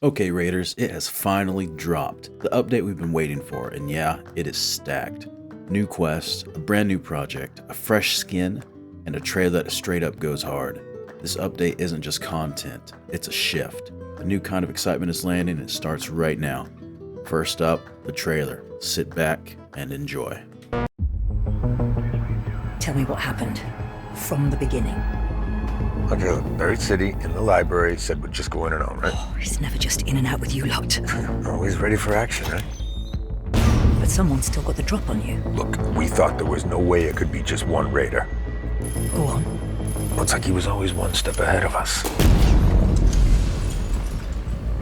Okay Raiders, it has finally dropped. The update we've been waiting for, and yeah, it is stacked. New quests, a brand new project, a fresh skin, and a trailer that straight up goes hard. This update isn't just content, it's a shift. A new kind of excitement is landing and it starts right now. First up, the trailer. Sit back and enjoy. Tell me what happened. From the beginning. Under the buried city, in the library, said we'd just go in and out, right? Oh, it's never just in and out with you lot. Always ready for action, right? But someone's still got the drop on you. Look, we thought there was no way it could be just one raider. Go on. Looks like he was always one step ahead of us.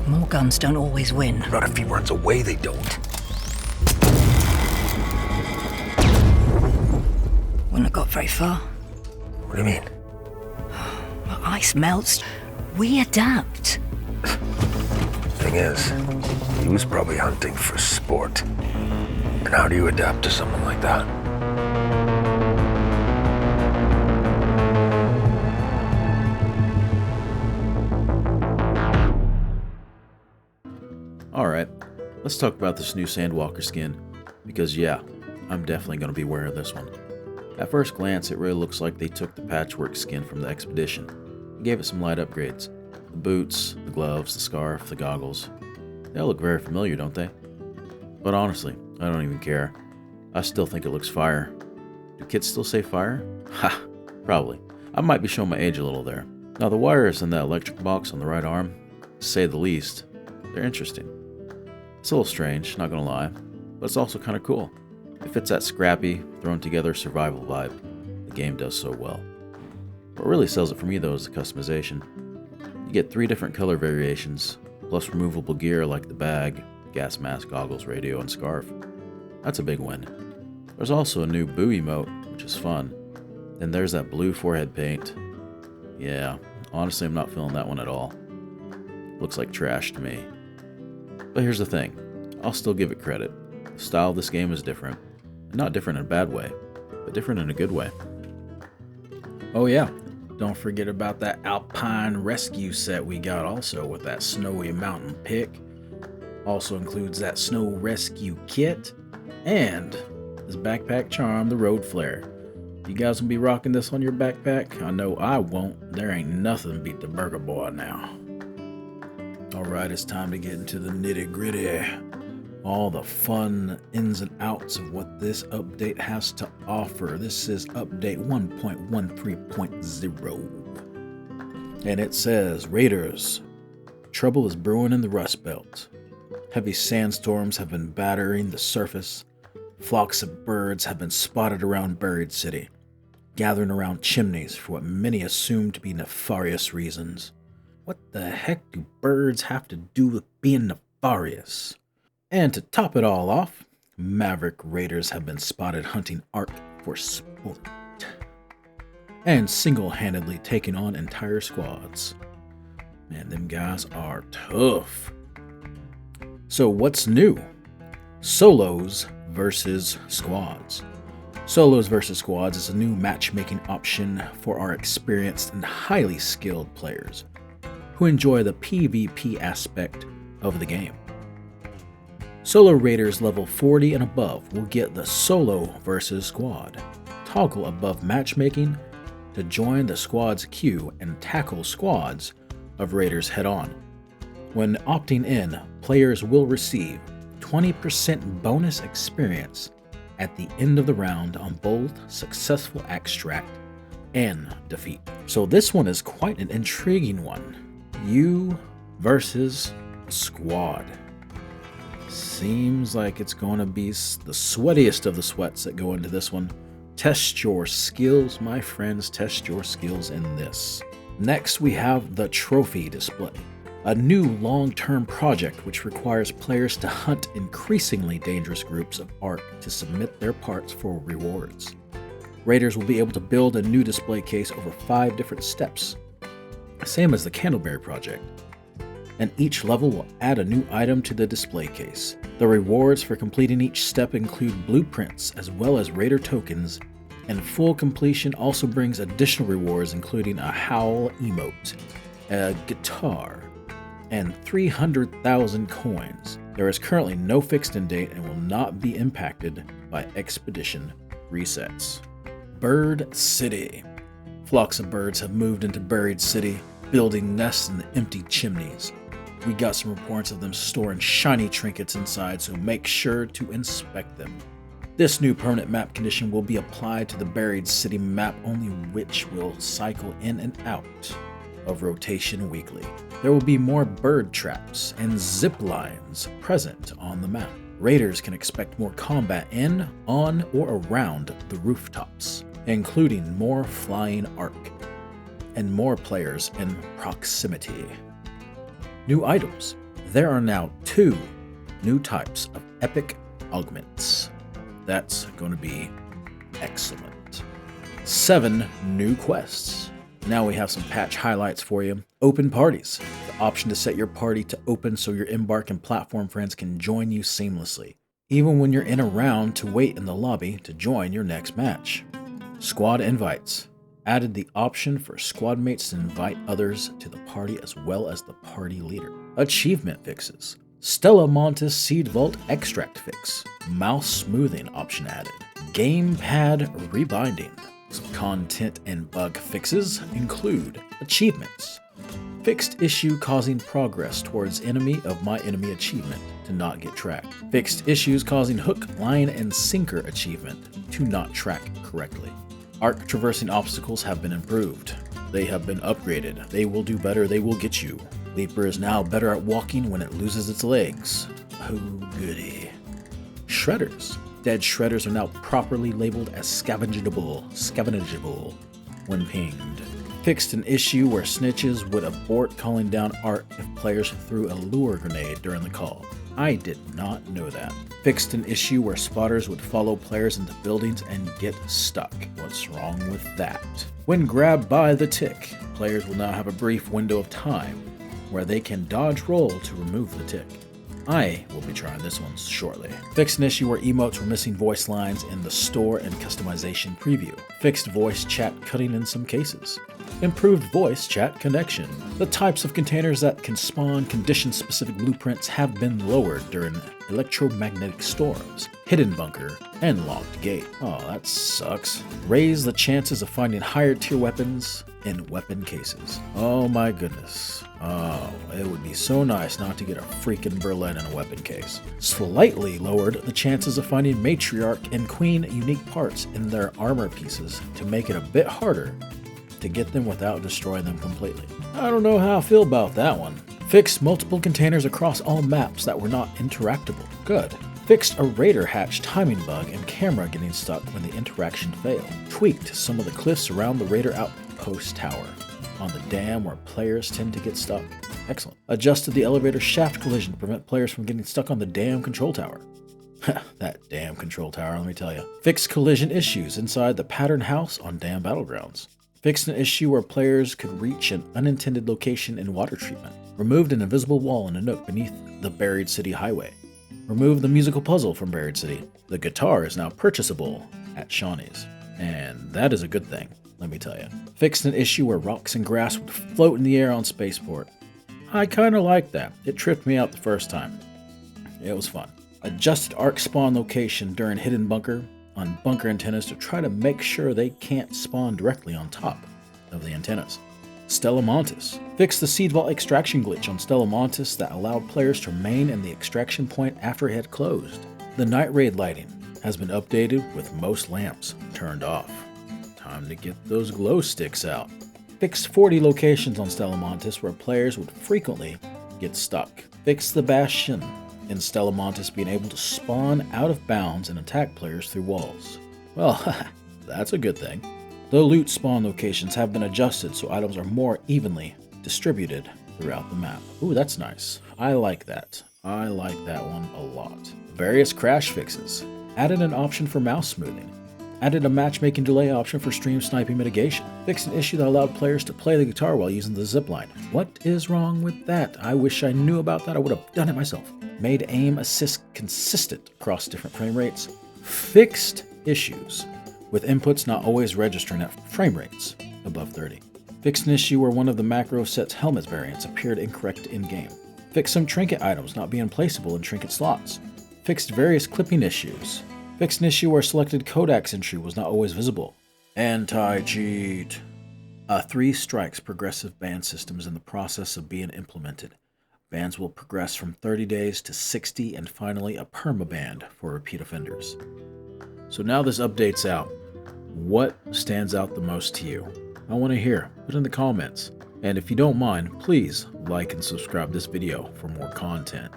More guns don't always win. Not if he runs away, they don't. Wouldn't have got very far. What do you mean? The ice melts. We adapt. Thing is, he was probably hunting for sport. And how do you adapt to someone like that? Alright, let's talk about this new Sandwalker skin, because yeah, I'm definitely going to be wearing this one. At first glance, it really looks like they took the patchwork skin from the Expedition and gave it some light upgrades. The boots, the gloves, the scarf, the goggles, they all look very familiar, don't they? But honestly, I don't even care. I still think it looks fire. Do kids still say fire? Ha! Probably. I might be showing my age a little there. Now the wires in that electric box on the right arm, to say the least, they're interesting. It's a little strange, not gonna lie, but it's also kind of cool. It fits that scrappy, thrown together survival vibe the game does so well. What really sells it for me though is the customization. You get 3 different color variations, plus removable gear like the bag, gas mask, goggles, radio, and scarf. That's a big win. There's also a new boo emote, which is fun. Then there's that blue forehead paint. Yeah, honestly I'm not feeling that one at all. Looks like trash to me. But here's the thing, I'll still give it credit. The style of this game is different. And not different in a bad way, but different in a good way. Oh yeah, don't forget about that Alpine Rescue set we got also with that snowy mountain pick. Also includes that snow rescue kit and this backpack charm, the road flare. You guys will be rocking this on your backpack? I know I won't. There ain't nothing beat the Burger Boy now. Alright, it's time to get into the nitty gritty. All the fun ins and outs of what this update has to offer. This is update 1.13.0. And it says, Raiders, trouble is brewing in the Rust Belt. Heavy sandstorms have been battering the surface. Flocks of birds have been spotted around Buried City, gathering around chimneys for what many assume to be nefarious reasons. What the heck do birds have to do with being nefarious? And to top it all off, Maverick Raiders have been spotted hunting Ark for sport. And single-handedly taking on entire squads. Man, them guys are tough. So what's new? Solos versus squads. Solos versus squads is a new matchmaking option for our experienced and highly skilled players who enjoy the PvP aspect of the game. Solo Raiders level 40 and above will get the Solo versus Squad. Toggle above matchmaking to join the squad's queue and tackle squads of Raiders head-on. When opting in, players will receive 20% bonus experience at the end of the round on both successful extract and defeat. So this one is quite an intriguing one. You versus squad. Seems like it's going to be the sweatiest of the sweats that go into this one. Test your skills, my friends. Test your skills in this. Next, we have the trophy display, a new long-term project which requires players to hunt increasingly dangerous groups of Ark to submit their parts for rewards. Raiders will be able to build a new display case over 5 different steps, same as the Candleberry project. And each level will add a new item to the display case. The rewards for completing each step include blueprints as well as Raider tokens, and full completion also brings additional rewards including a howl emote, a guitar, and 300,000 coins. There is currently no fixed end date and will not be impacted by expedition resets. Bird City. Flocks of birds have moved into Buried City, building nests in empty chimneys. We got some reports of them storing shiny trinkets inside, so make sure to inspect them. This new permanent map condition will be applied to the Buried City map only, which will cycle in and out of rotation weekly. There will be more bird traps and zip lines present on the map. Raiders can expect more combat in, on, or around the rooftops, including more flying arc and more players in proximity. New items. There are now 2 new types of epic augments. That's going to be excellent. 7 new quests. Now we have some patch highlights for you. Open parties. The option to set your party to open so your Embark and platform friends can join you seamlessly, even when you're in a round to wait in the lobby to join your next match. Squad invites. Added the option for squad mates to invite others to the party as well as the party leader. Achievement fixes. Stella Montis Seed Vault Extract fix. Mouse smoothing option added. Gamepad rebinding. Some content and bug fixes include achievements. Fixed issue causing progress towards enemy of my enemy achievement to not get tracked. Fixed issues causing hook, line, and sinker achievement to not track correctly. Arc traversing obstacles have been improved. They have been upgraded. They will do better. They will get you. Leaper is now better at walking when it loses its legs. Oh goody. Shredders. Dead shredders are now properly labeled as scavengeable when pinged. Fixed an issue where snitches would abort calling down Arc if players threw a lure grenade during the call. I did not know that. Fixed an issue where spotters would follow players into buildings and get stuck. What's wrong with that? When grabbed by the tick, players will now have a brief window of time where they can dodge roll to remove the tick. I will be trying this one shortly. Fixed an issue where emotes were missing voice lines in the store and customization preview. Fixed voice chat cutting in some cases. Improved voice chat connection. The types of containers that can spawn condition-specific blueprints have been lowered during electromagnetic storms, hidden bunker, and locked gate. Oh, that sucks. Raise the chances of finding higher tier weapons in weapon cases. Oh my goodness. Oh, it would be so nice not to get a freaking Berlin in a weapon case. Slightly lowered the chances of finding Matriarch and Queen unique parts in their armor pieces to make it a bit harder to get them without destroying them completely. I don't know how I feel about that one. Fixed multiple containers across all maps that were not interactable. Good. Fixed a raider hatch timing bug and camera getting stuck when the interaction failed. Tweaked some of the cliffs around the raider outpost tower on the dam where players tend to get stuck. Excellent. Adjusted the elevator shaft collision to prevent players from getting stuck on the dam control tower. That damn control tower, let me tell you. Fixed collision issues inside the pattern house on dam battlegrounds. Fixed an issue where players could reach an unintended location in water treatment. Removed an invisible wall in a nook beneath the Buried City highway. Removed the musical puzzle from Buried City. The guitar is now purchasable at Shawnee's. And that is a good thing, let me tell you. Fixed an issue where rocks and grass would float in the air on Spaceport. I kinda like that. It tripped me out the first time. It was fun. Adjusted arc spawn location during hidden bunker on bunker antennas to try to make sure they can't spawn directly on top of the antennas. Stella Montis. Fixed the seed vault extraction glitch on Stella Montis that allowed players to remain in the extraction point after it had closed. The night raid lighting has been updated with most lamps turned off. Time to get those glow sticks out. Fixed 40 locations on Stella Montis where players would frequently get stuck. Fixed the Bastion in Stella Montis being able to spawn out of bounds and attack players through walls. Well, that's a good thing. The loot spawn locations have been adjusted so items are more evenly distributed throughout the map. Ooh, that's nice. I like that. I like that one a lot. Various crash fixes. Added an option for mouse smoothing. Added a matchmaking delay option for stream sniping mitigation. Fixed an issue that allowed players to play the guitar while using the zipline. What is wrong with that? I wish I knew about that. I would have done it myself. Made aim assist consistent across different frame rates. Fixed issues with inputs not always registering at frame rates above 30. Fixed an issue where one of the macro set's helmet variants appeared incorrect in-game. Fixed some trinket items not being placeable in trinket slots. Fixed various clipping issues. Fixed an issue where selected codex entry was not always visible. Anti-cheat. 3 strikes progressive ban system is in the process of being implemented. Bans will progress from 30 days to 60 and finally a permaban for repeat offenders. So now this update's out. What stands out the most to you? I want to hear. Put in the comments. And if you don't mind, please like and subscribe this video for more content.